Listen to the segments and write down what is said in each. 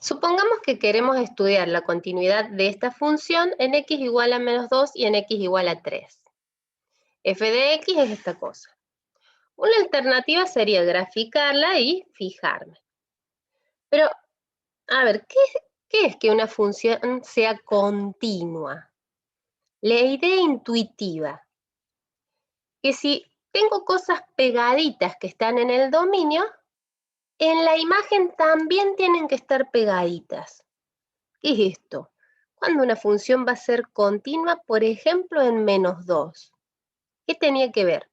Supongamos que queremos estudiar la continuidad de esta función en x igual a menos 2 y en x igual a 3. F de x es esta cosa. Una alternativa sería graficarla y fijarme. Pero, a ver, ¿qué es que una función sea continua? La idea intuitiva, que si tengo cosas pegaditas que están en el dominio, en la imagen también tienen que estar pegaditas. ¿Qué es esto? Cuando una función va a ser continua, por ejemplo, en menos 2. ¿Qué tenía que ver?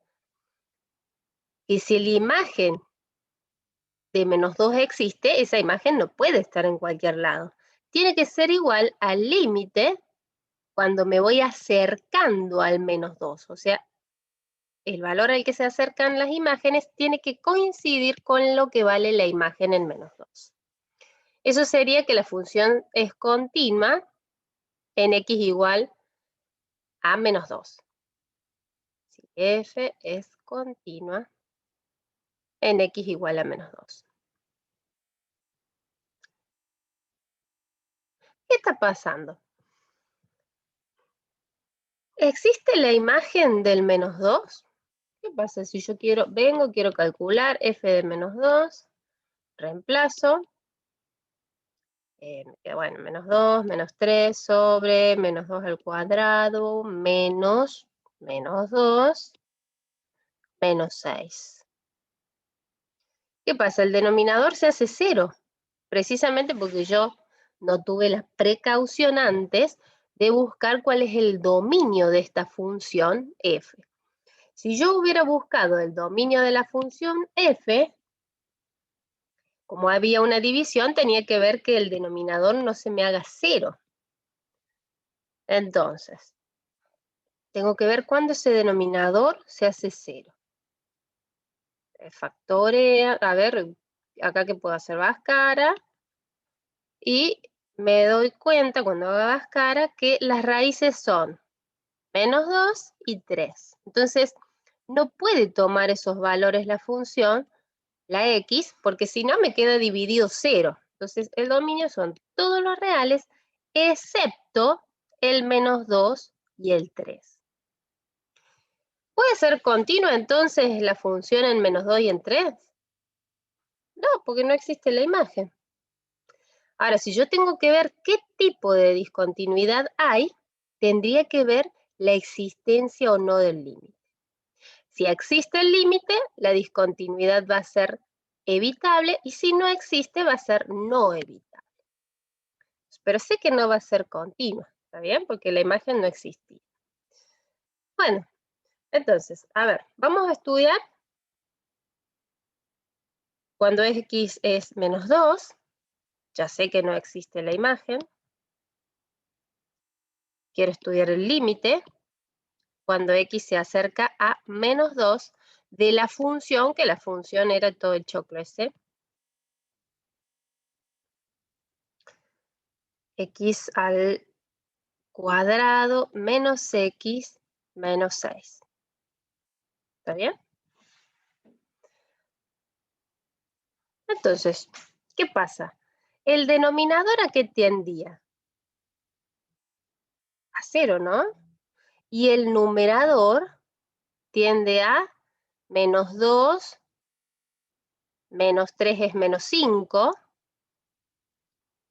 Que si la imagen de menos 2 existe, esa imagen no puede estar en cualquier lado. Tiene que ser igual al límite cuando me voy acercando al menos 2. O sea, el valor al que se acercan las imágenes tiene que coincidir con lo que vale la imagen en menos 2. Eso sería que la función es continua en x igual a menos 2. Si f es continua en x igual a menos 2. ¿Qué está pasando? ¿Existe la imagen del menos 2? ¿Qué pasa si yo quiero calcular f de menos 2, reemplazo, bueno, menos 2, menos 3 sobre menos 2 al cuadrado, menos 2, menos 6. ¿Qué pasa? El denominador se hace 0, precisamente porque yo no tuve la precaución antes de buscar cuál es el dominio de esta función f. Si yo hubiera buscado el dominio de la función f, como había una división, tenía que ver que el denominador no se me haga 0. Entonces, tengo que ver cuándo ese denominador se hace 0. Factorea, a ver, acá que puedo hacer Bhaskara, y me doy cuenta cuando hago Bhaskara que las raíces son menos 2 y 3. Entonces, no puede tomar esos valores la función, la x, porque si no me queda dividido 0. Entonces, el dominio son todos los reales, excepto el menos 2 y el 3. ¿Puede ser continua entonces la función en menos 2 y en 3? No, porque no existe la imagen. Ahora, si yo tengo que ver qué tipo de discontinuidad hay, tendría que ver la existencia o no del límite. Si existe el límite, la discontinuidad va a ser evitable, y si no existe, va a ser no evitable. Pero sé que no va a ser continua, ¿está bien? Porque la imagen no existía. Bueno, entonces, a ver, vamos a estudiar cuando x es menos 2, ya sé que no existe la imagen. Quiero estudiar el límite cuando x se acerca a menos 2 de la función, que la función era todo el choclo ese. X al cuadrado menos x menos 6. ¿Está bien? Entonces, ¿qué pasa? ¿El denominador a qué tendía? A 0, ¿no? Y el numerador tiende a menos 2, menos 3 es menos 5.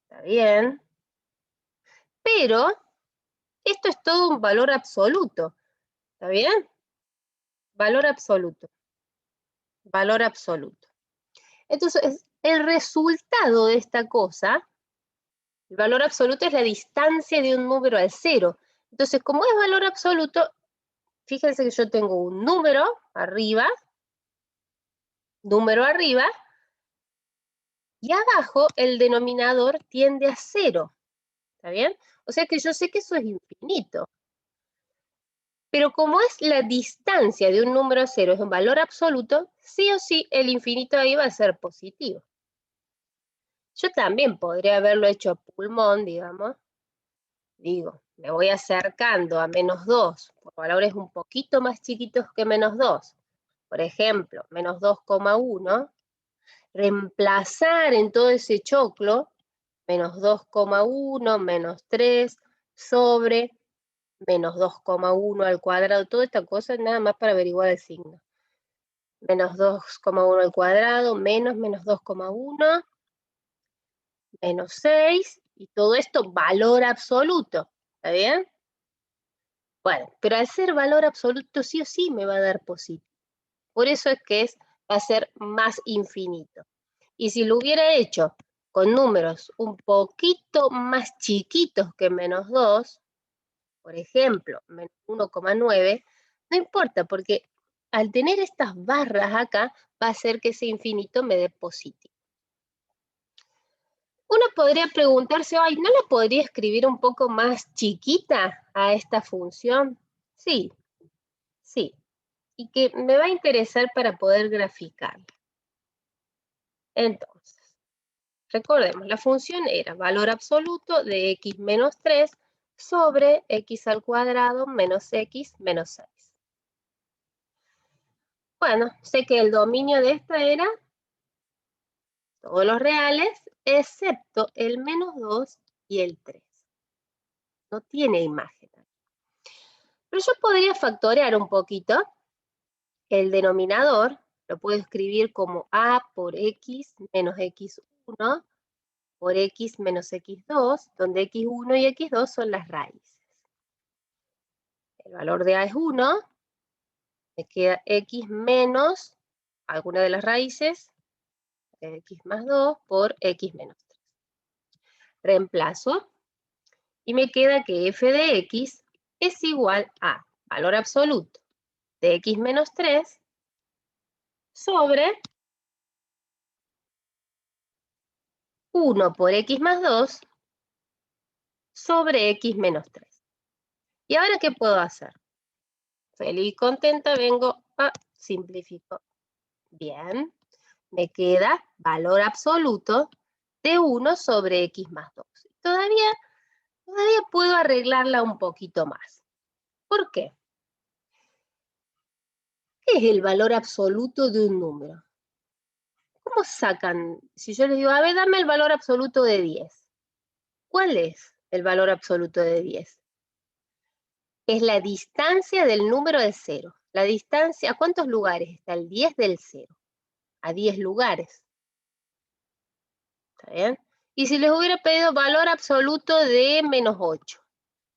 Está bien. Pero esto es todo un valor absoluto. ¿Está bien? Valor absoluto. Valor absoluto. Entonces, el resultado de esta cosa, el valor absoluto es la distancia de un número al 0. Entonces, como es valor absoluto, fíjense que yo tengo un número arriba, y abajo el denominador tiende a 0. ¿Está bien? O sea que yo sé que eso es infinito. Pero como es la distancia de un número a 0, es un valor absoluto, sí o sí el infinito ahí va a ser positivo. Yo también podría haberlo hecho a pulmón, digamos. Digo, me voy acercando a menos 2 por valores un poquito más chiquitos que menos 2. Por ejemplo, menos 2,1. Reemplazar en todo ese choclo menos 2,1 menos 3 sobre menos 2,1 al cuadrado. Toda esta cosa es nada más para averiguar el signo. Menos 2,1 al cuadrado, menos 2,1, menos 6, y todo esto valor absoluto, ¿está bien? Bueno, pero al ser valor absoluto sí o sí me va a dar positivo. Por eso es que va a ser más infinito. Y si lo hubiera hecho con números un poquito más chiquitos que menos 2, por ejemplo, menos 1,9, no importa, porque al tener estas barras acá, va a hacer que ese infinito me dé positivo. Uno podría preguntarse, ay, ¿no la podría escribir un poco más chiquita a esta función? Sí, sí, y que me va a interesar para poder graficar. Entonces, recordemos, la función era valor absoluto de x menos 3 sobre x al cuadrado menos x menos 6. Bueno, sé que el dominio de esta era todos los reales, excepto el menos 2 y el 3. No tiene imagen. Pero yo podría factorear un poquito. El denominador lo puedo escribir como a por x menos x1 por x menos x2, donde x1 y x2 son las raíces. El valor de a es 1, me queda x menos alguna de las raíces, x más 2 por x menos 3. Reemplazo y me queda que f de x es igual a valor absoluto de x menos 3 sobre 1 por x más 2 sobre x menos 3. ¿Y ahora qué puedo hacer? Feliz y contenta vengo a simplifico. Bien, me queda valor absoluto de 1 sobre x más 2. Todavía puedo arreglarla un poquito más. ¿Por qué? ¿Qué es el valor absoluto de un número? ¿Cómo sacan? Si yo les digo, a ver, dame el valor absoluto de 10. ¿Cuál es el valor absoluto de 10? Es la distancia del número de 0. La distancia, ¿a cuántos lugares está el 10 del 0? A 10 lugares. ¿Está bien? Y si les hubiera pedido valor absoluto de menos 8,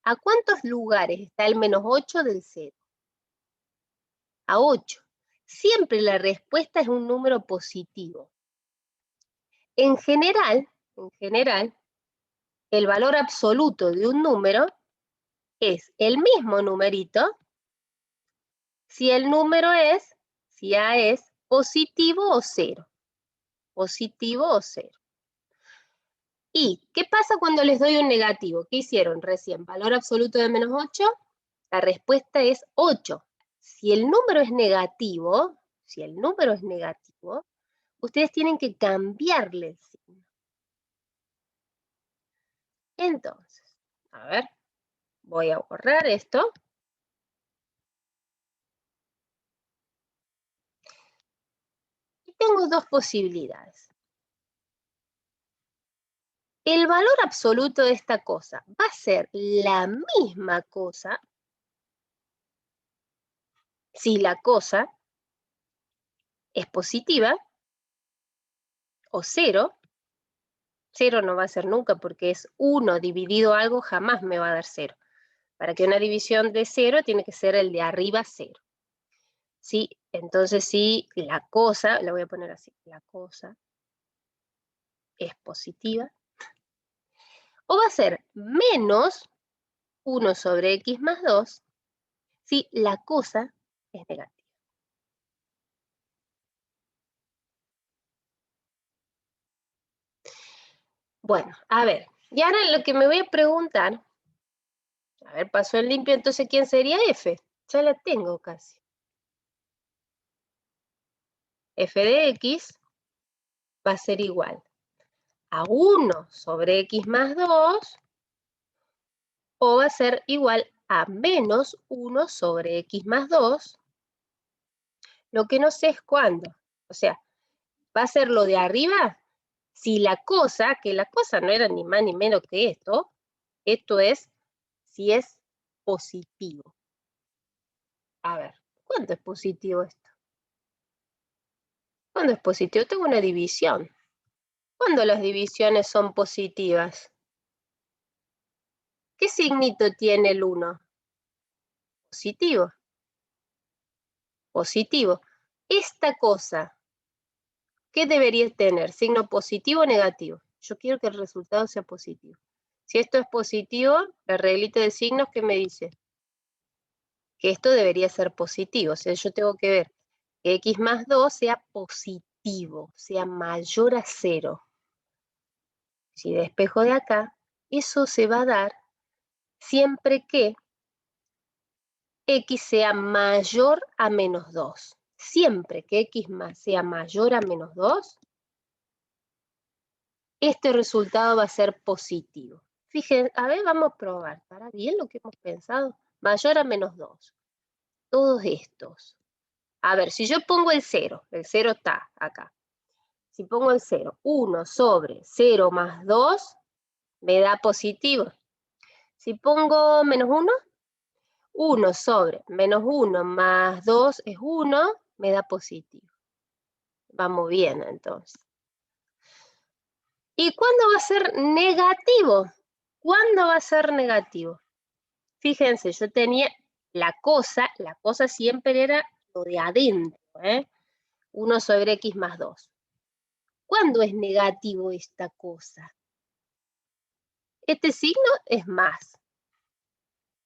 ¿a cuántos lugares está el menos 8 del 0? A 8. Siempre la respuesta es un número positivo. En general, el valor absoluto de un número es el mismo numerito si el número es, si A es positivo o 0. Positivo o 0. ¿Y qué pasa cuando les doy un negativo? ¿Qué hicieron recién? ¿Valor absoluto de menos 8? La respuesta es 8. Si el número es negativo, ustedes tienen que cambiarle el signo. Entonces, a ver, voy a borrar esto. Y tengo dos posibilidades. El valor absoluto de esta cosa va a ser la misma cosa si la cosa es positiva o 0. 0 no va a ser nunca porque es 1 dividido algo, jamás me va a dar 0. Para que una división de 0 tiene que ser el de arriba 0. ¿Sí? Entonces, si la cosa, la voy a poner así, la cosa es positiva, o va a ser menos 1 sobre x más 2 si la cosa es negativa. Bueno, a ver, y ahora lo que me voy a preguntar, a ver, pasó en limpio, entonces, ¿quién sería f? Ya la tengo casi. F de x va a ser igual a 1 sobre x más 2, o va a ser igual a menos 1 sobre x más 2, lo que no sé es cuándo. O sea, ¿va a ser lo de arriba? Si la cosa, que la cosa no era ni más ni menos que esto es si es positivo. A ver, ¿cuánto es positivo esto? ¿Cuándo es positivo? Tengo una división. ¿Cuándo las divisiones son positivas? ¿Qué signito tiene el 1? Positivo. Positivo. Esta cosa, ¿qué debería tener? ¿Signo positivo o negativo? Yo quiero que el resultado sea positivo. Si esto es positivo, la reglita de signos, ¿qué me dice? Que esto debería ser positivo. O sea, yo tengo que ver que x más 2 sea positivo, sea mayor a 0. Si despejo de acá, eso se va a dar siempre que x sea mayor a menos 2. Siempre que x más sea mayor a menos 2, este resultado va a ser positivo. Fíjense, a ver, vamos a probar. ¿Para bien lo que hemos pensado? Mayor a menos 2. Todos estos. A ver, si yo pongo el 0 está acá. Si pongo el 0, 1 sobre 0 más 2, me da positivo. Si pongo menos 1, 1 sobre menos 1 más 2 es 1, me da positivo. Vamos bien, entonces. ¿Y cuándo va a ser negativo? ¿Cuándo va a ser negativo? Fíjense, yo tenía la cosa siempre era lo de adentro, 1 sobre x más 2. ¿Cuándo es negativo esta cosa? Este signo es más.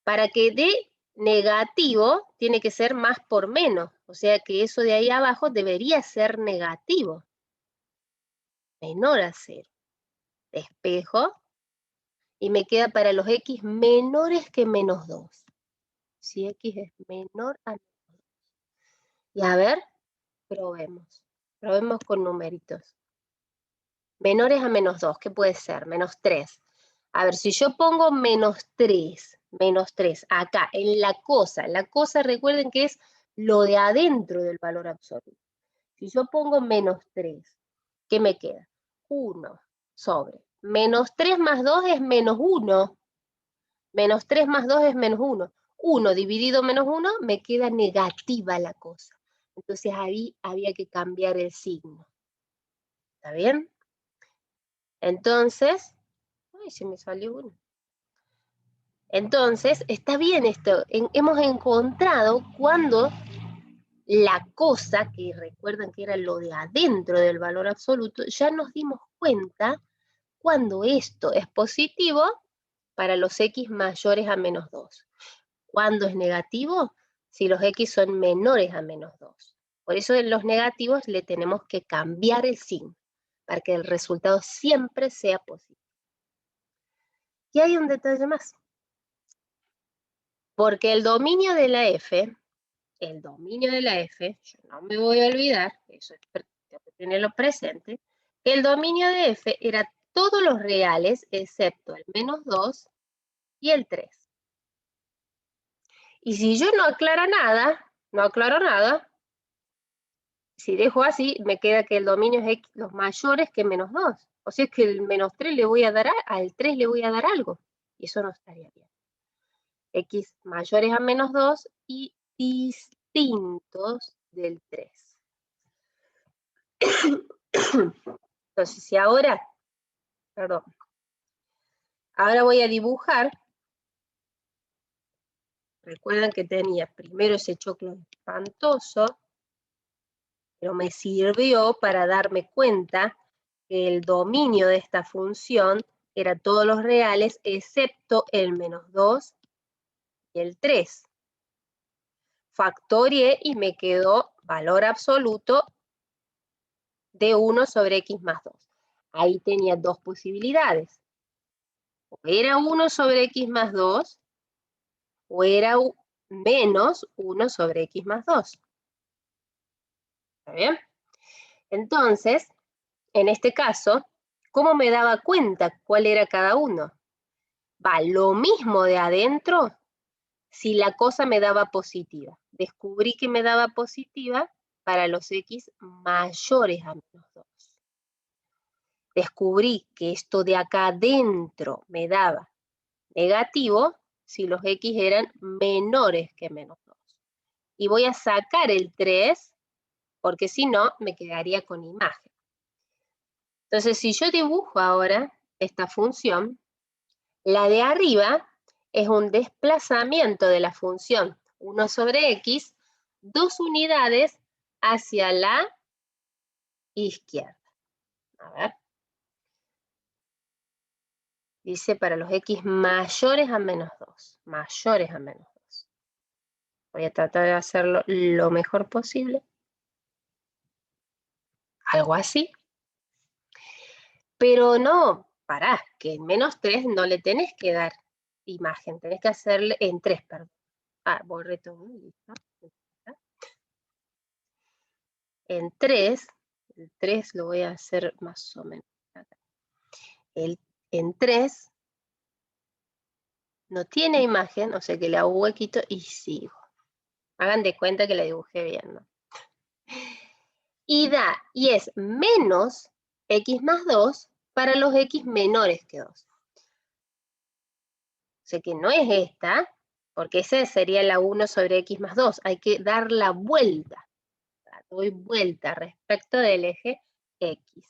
Para que dé negativo, tiene que ser más por menos. O sea que eso de ahí abajo debería ser negativo. Menor a 0. Despejo. Y me queda para los x menores que menos 2. Si x es menor a menos 2. Y a ver, probemos. Probemos con numeritos. Menores a menos 2, ¿qué puede ser? Menos 3. A ver, si yo pongo menos 3 acá en la cosa recuerden que es lo de adentro del valor absoluto. Si yo pongo menos 3, ¿qué me queda? 1 sobre. Menos 3 más 2 es menos 1. Menos 3 más 2 es menos 1. 1 dividido menos 1 me queda negativa la cosa. Entonces ahí había que cambiar el signo. ¿Está bien? Entonces, ay, se me salió uno. Entonces, está bien esto. Hemos encontrado cuando la cosa, que recuerdan que era lo de adentro del valor absoluto, ya nos dimos cuenta cuando esto es positivo para los x mayores a menos 2. Cuando es negativo, si los x son menores a menos 2. Por eso en los negativos le tenemos que cambiar el signo, para que el resultado siempre sea positivo. Y hay un detalle más. Porque el dominio de la f, yo no me voy a olvidar, eso tengo que tenerlo presente, que el dominio de f era todos los reales excepto el menos 2 y el 3. Y si yo no aclaro nada, si dejo así, me queda que el dominio es x, los mayores que menos 2. O sea que el menos 3 le voy a dar, al 3 le voy a dar algo. Y eso no estaría bien. X mayores a menos 2 y distintos del 3. Entonces, si ahora voy a dibujar, recuerden que tenía primero ese choclo espantoso, pero me sirvió para darme cuenta que el dominio de esta función era todos los reales excepto el menos 2 y el 3. Factorié y me quedó valor absoluto de 1 sobre x más 2. Ahí tenía dos posibilidades. O era 1 sobre x más 2, o era menos 1 sobre x más 2. ¿Está bien? Entonces, en este caso, ¿cómo me daba cuenta cuál era cada uno? Va, lo mismo de adentro si la cosa me daba positiva. Descubrí que me daba positiva para los x mayores a menos 2. descubrí que esto de acá adentro me daba negativo si los x eran menores que menos 2. Y voy a sacar el 3, porque si no, me quedaría con imagen. Entonces, si yo dibujo ahora esta función, la de arriba es un desplazamiento de la función 1 sobre x, 2 unidades hacia la izquierda. A ver. Dice para los x mayores a menos 2. Mayores a menos 2. Voy a tratar de hacerlo lo mejor posible. Algo así. Pero no, pará, que en menos 3 no le tenés que dar imagen. Tenés que hacerle en 3, perdón. Borré todo. Listo. En 3, el 3 lo voy a hacer más o menos acá. En 3 no tiene imagen, o sea que le hago un huequito y sigo. Hagan de cuenta que la dibujé bien, ¿no? Y es menos x más 2 para los x menores que 2. O sea que no es esta, porque esa sería la 1 sobre x más 2. Hay que dar la vuelta. Doy vuelta respecto del eje x.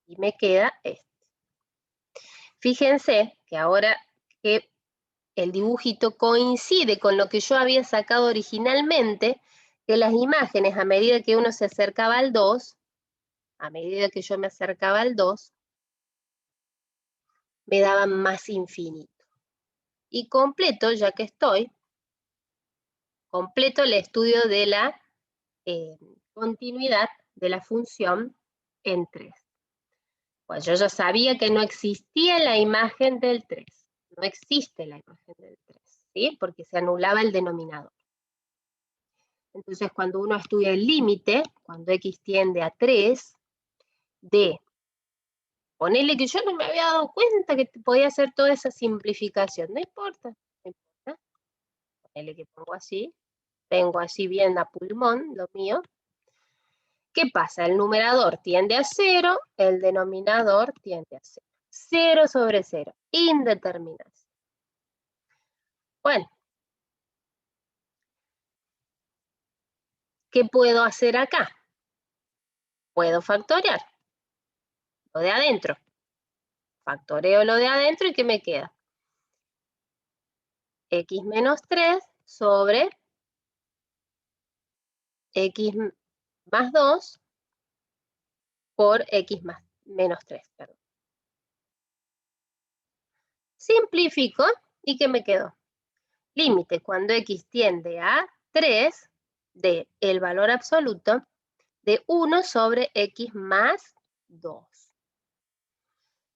Y me queda este. Fíjense que ahora que el dibujito coincide con lo que yo había sacado originalmente, que las imágenes a medida que uno se acercaba al 2, a medida que yo me acercaba al 2, me daban más infinito. Y completo, ya que estoy, completo el estudio de la continuidad de la función en 3. Pues yo ya sabía que no existía la imagen del 3. No existe la imagen del 3, ¿sí? Porque se anulaba el denominador. Entonces, cuando uno estudia el límite, cuando x tiende a 3, de ponerle que yo no me había dado cuenta que podía hacer toda esa simplificación. No importa, no importa. Ponerle que pongo así, tengo así bien a pulmón lo mío. ¿Qué pasa? El numerador tiende a 0, el denominador tiende a 0. 0 sobre 0, indeterminación. Bueno, ¿qué puedo hacer acá? Puedo factorear lo de adentro. Factoreo lo de adentro y ¿qué me queda? X menos 3 sobre X más 2 por X menos 3. Perdón. Simplifico y ¿qué me quedó? Límite cuando X tiende a 3 de el valor absoluto de 1 sobre X más 2.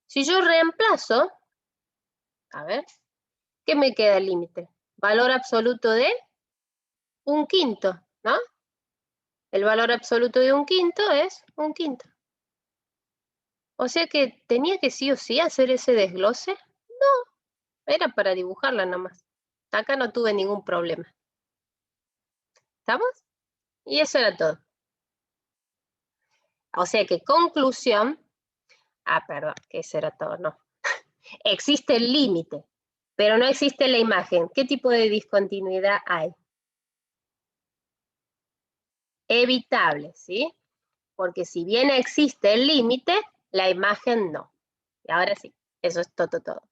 Si yo reemplazo, a ver, ¿qué me queda el límite? Valor absoluto de 1/5, ¿no? El valor absoluto de 1/5 es 1/5. O sea que tenía que sí o sí hacer ese desglose. No, era para dibujarla nomás. Acá no tuve ningún problema. ¿Estamos? Y eso era todo. O sea que conclusión, perdón, que eso era todo, no. Existe el límite, pero no existe la imagen. ¿Qué tipo de discontinuidad hay? Evitable, ¿sí? Porque si bien existe el límite, la imagen no. Y ahora sí, eso es todo.